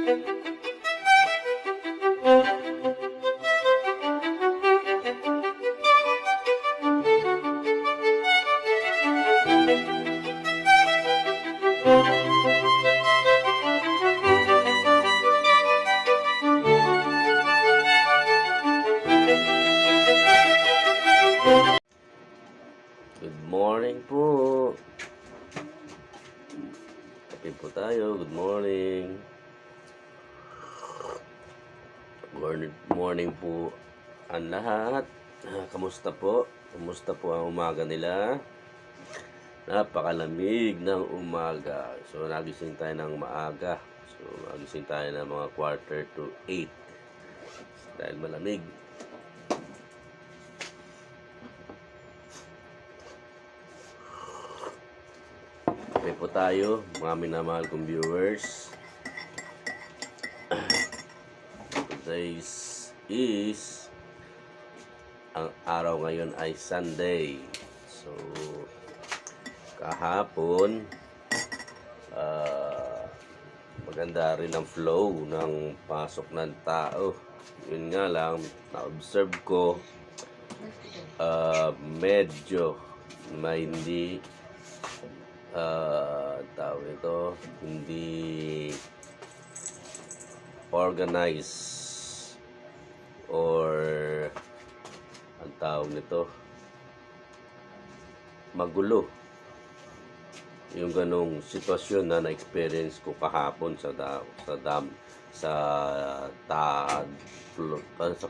Good morning po. Kape po tayo. Good morning. Morning po ang lahat. Kamusta po? Kamusta po ang umaga nila? Napakalamig ng umaga. So, nagising tayo ng maaga. So, nagising tayo ng mga 7:45 dahil malamig. Kape po tayo, mga minamahal kong viewers. Today's is ang araw ngayon ay Sunday. So, kahapon maganda rin ang flow ng pasok ng tao. Yun nga lang, na-observe ko medyo may hindi tawag ito, hindi organized or ang tawag nito, magulo yung ganong sitwasyon na na-experience ko kahapon sa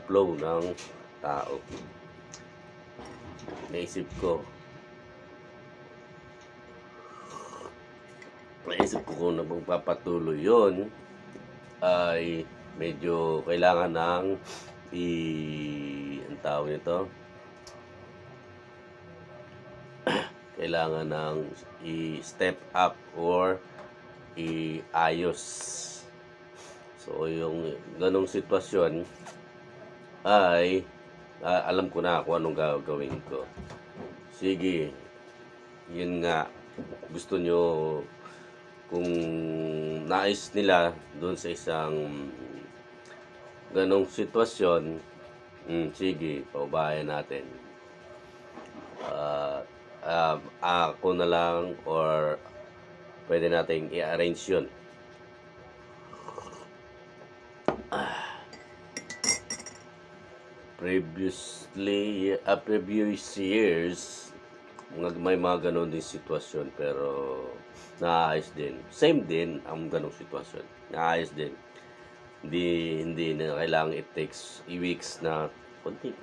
flow ng tao. Naisip ko kung na magpapatuloy yun ay medyo kailangan ng ang tawag nito, kailangan ng i-step up or i-ayos. So yung ganong sitwasyon ay alam ko na kung anong gagawin ko. Sige, yun nga, gusto nyo, kung nais nila doon sa isang ganong sitwasyon, sige, paubayan natin. Ako na lang or pwede nating i-arrange yun. Previous years, may mga ganon din sitwasyon, pero naayos din. Same din ang ganong sitwasyon. Naayos din. Hindi na kailangan it takes weeks na konti.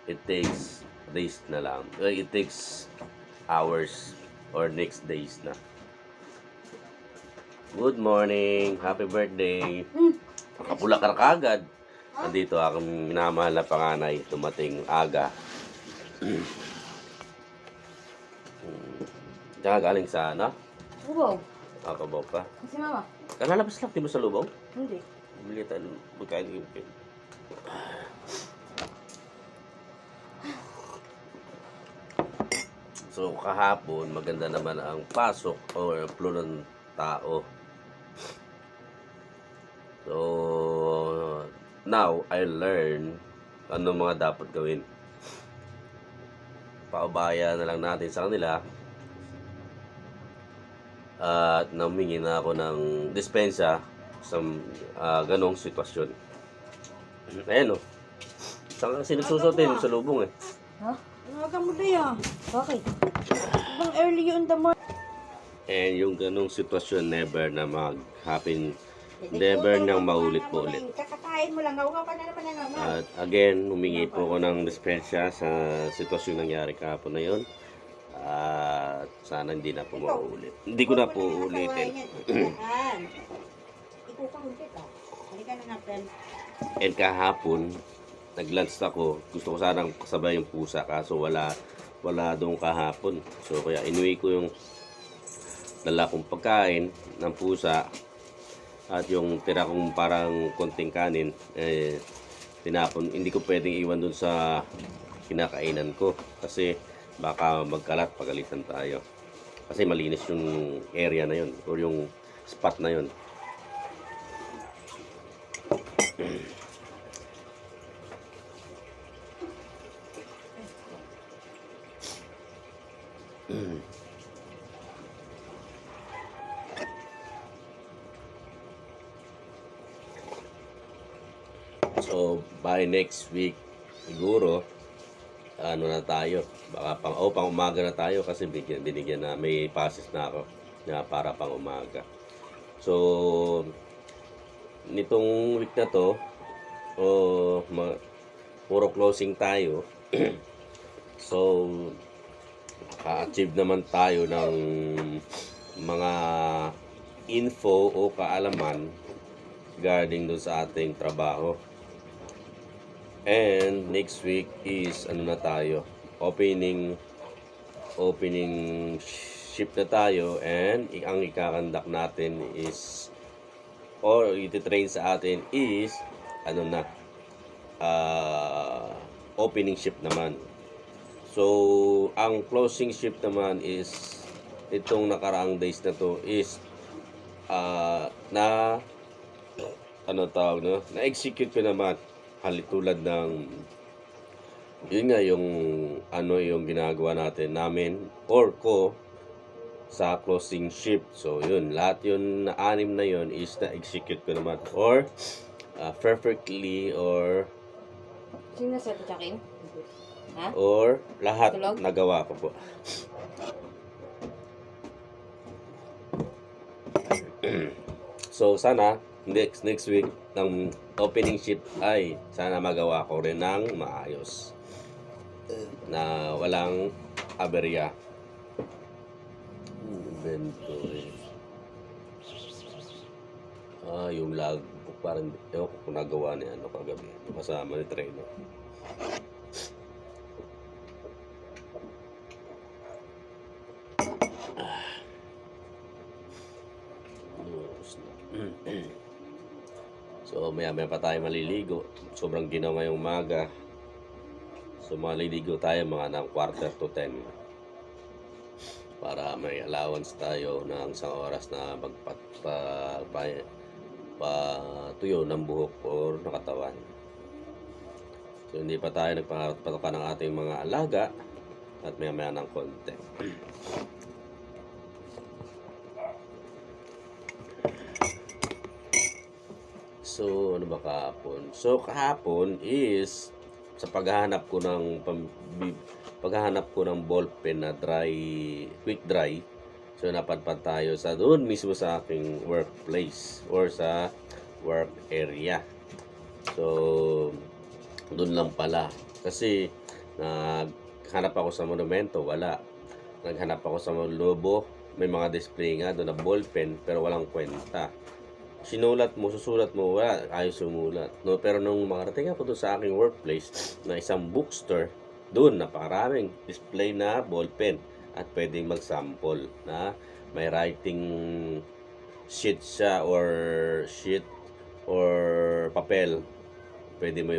It takes days na lang. It takes hours or next days na. Good morning. Happy birthday. Nakapula ka kagad. Nandito akong minamahal na panganay. Tumating aga. Tsaka galing sa ano? Lubaw. Nakabaw pa. Si mama? Kanalabas lang, di mo sa lubaw? Hindi. Bili tayo, magkain yung pin. So, kahapon, maganda naman ang pasok or flow ng tao. So, now, I learn ano mga dapat gawin. Paubaya na lang natin sa kanila. At namingi na ako ng dispensa sa ganong sitwasyon. Ayan o. Saan kasi nagsusutin sa lubong eh. Ha? Umaga mo na yan. Bakit? Ibang early yun the morning. And yung ganong sitwasyon never na mag-happen. Never nang maulit po ulit. Kakakain mo lang. Gawa ka na naman ng mama. At again, humingi po ako ng dispensa sa sitwasyon nangyari kahapon na yun. At sana hindi na po maulit. Hindi ko na po ulitin. Halika na natin. And kahapon, nag-lunch ako. Gusto ko sanang kasabay yung pusa, kaso wala doon kahapon. So kaya inuwi ko yung dala kong pagkain ng pusa at yung tira kong parang konting kanin, tinapon. Hindi ko pwedeng iwan doon sa kinakainan ko kasi baka magkalat, pagalitan tayo. Kasi malinis yung area na yun or yung spot na yun. So, by next week, siguro, ano na tayo, baka pang umaga na tayo kasi binigyan na, may passes na ako na para pang umaga. So, nitong week na to, puro closing tayo. So, ka-achieve naman tayo ng mga info o kaalaman regarding doon sa ating trabaho. And next week is ano na tayo, opening shift na tayo, and ang ikakandak natin is or iti-train sa atin is ano na opening shift naman. So ang closing shift naman is itong nakaraang days na to is na ano tawag no, na-execute ko naman tulad ng yun nga yung ano yung ginagawa namin or ko sa closing shift. So yun, lahat yun na 6 na yun is na-execute ko naman or perfectly or Sino sa titakin? Ha? or lahat Tulog? nagawa ko po. So sana next week ng opening shift ay sana magawa ko rin ng maayos na walang aberya. Inventory. Yung logbook parang ewan ko kung nagawa ni ano kagabi. Kasama ni trainer. So maya pa tayo maliligo. Sobrang ginaw ngayong umaga. So maliligo tayo mga ng 9:45 para may allowance tayo ng isang oras na patuyo ng buhok o nakatawan. So hindi pa tayo nagpapatoka ng ating mga alaga at maya ng konti. So, ano ba kahapon? So, kahapon is sa paghahanap ko ng ballpen na quick dry. So, napadpad tayo sa doon mismo sa aking workplace or sa work area. So, doon lang pala. Kasi, naghanap ako sa monumento, wala. Naghanap ako sa Lobo, may mga display nga doon na ballpen pero walang kwenta. Susulat mo, wala, ayos sumulat. No, pero nung makarating ako doon sa aking workplace na isang bookstore, doon napakaraming display na ballpen at pwedeng mag-sample na may writing sheet siya or papel. Pwede mo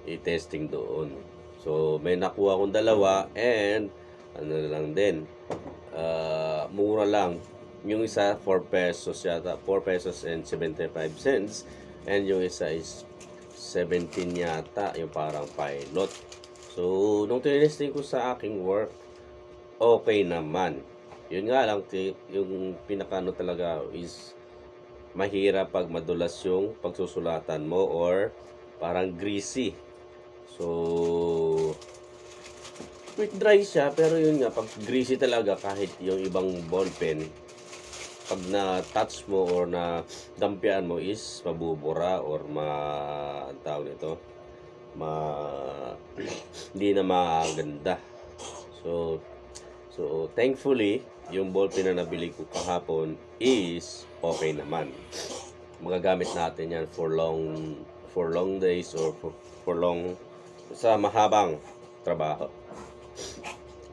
i-testing doon. So, may nakuha akong dalawa and ano lang din, mura lang. Yung isa 4 pesos yata, 4 pesos and 75 cents, and yung isa is 17 yata, yung parang pilot. So nung tinesting ko sa aking work, okay naman. Yun nga lang, yung pinakano talaga is mahirap pag madulas yung pagsusulatan mo or parang greasy. So quick dry siya, pero yun nga, pag greasy talaga kahit yung ibang ballpen, pag na-touch mo or na dampian mo is mabubura or tawag nito, hindi na maganda. So thankfully, yung ballpen na nabili ko kahapon is okay naman. Magagamit natin yan for long days or for long sa mahabang trabaho.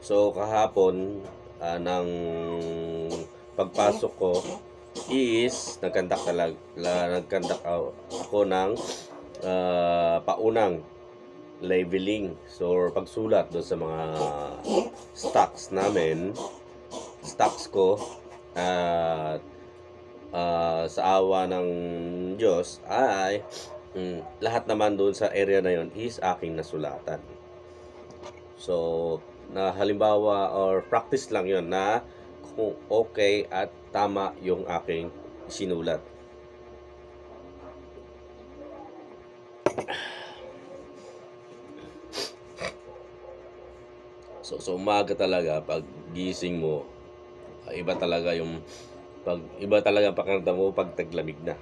So kahapon ng pagpasok ko is nagkandak ako ng paunang leveling. So pagsulat doon sa mga stocks ko at sa awa ng Diyos ay lahat naman doon sa area na yon is aking nasulatan. So na halimbawa or practice lang yon na kung okay at tama yung aking sinulat. So, sa umaga talaga, pag gising mo, iba talaga yung iba talaga ang pakiramdam mo pag taglamig na.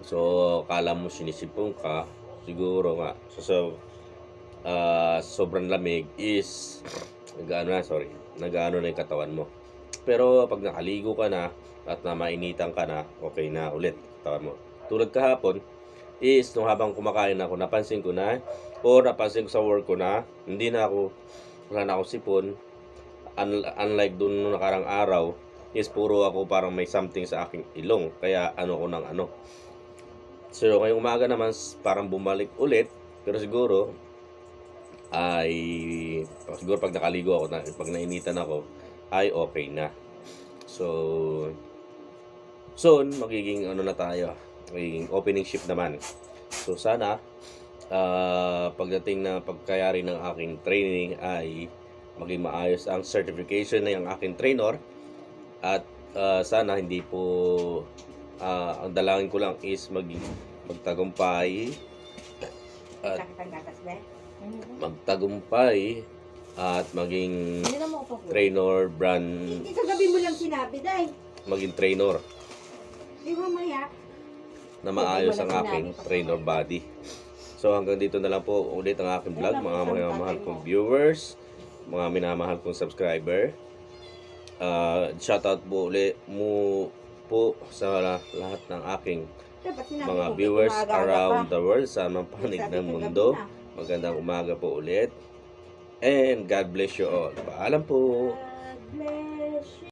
So, kala mo sinisipon ka, siguro nga. Sobrang lamig is nag-ano na yung katawan mo. Pero pag nakaligo ka na at na mainitan ka na, okay na ulit katawan mo. Tulad kahapon is nung habang kumakain ako, napansin ko sa work ko na wala na akong sipon. Unlike dun nung nakarang araw, is puro ako parang may something sa aking ilong. Kaya ano ko ng ano. So ngayong umaga naman parang bumalik ulit. Pero siguro pag nakaligo ako, pag nainitan ako, ay okay na. So soon magiging magiging opening shift naman. So sana pagdating na pagkayari ng aking training ay maging maayos ang certification ng aking trainer. At sana hindi po ang dalangin ko lang is magtagumpay at maging Hindi na mo ako po. trainer brand, Hindi kagabi mo lang sinabi, day. maging trainer Di mamaya. na maayos ang aking trainer body. So hanggang dito na lang po ulit ang aking vlog, mga minamahal kong viewers, mga minamahal kong subscriber. Shoutout po ulit mo po sa lahat ng aking Dapat sinabi mga ko, viewers umaga around pa. the world sa mga panig Sabi ng ko, mundo. gabi na. Magandang umaga po ulit. And God bless you all. Paalam po. God bless you.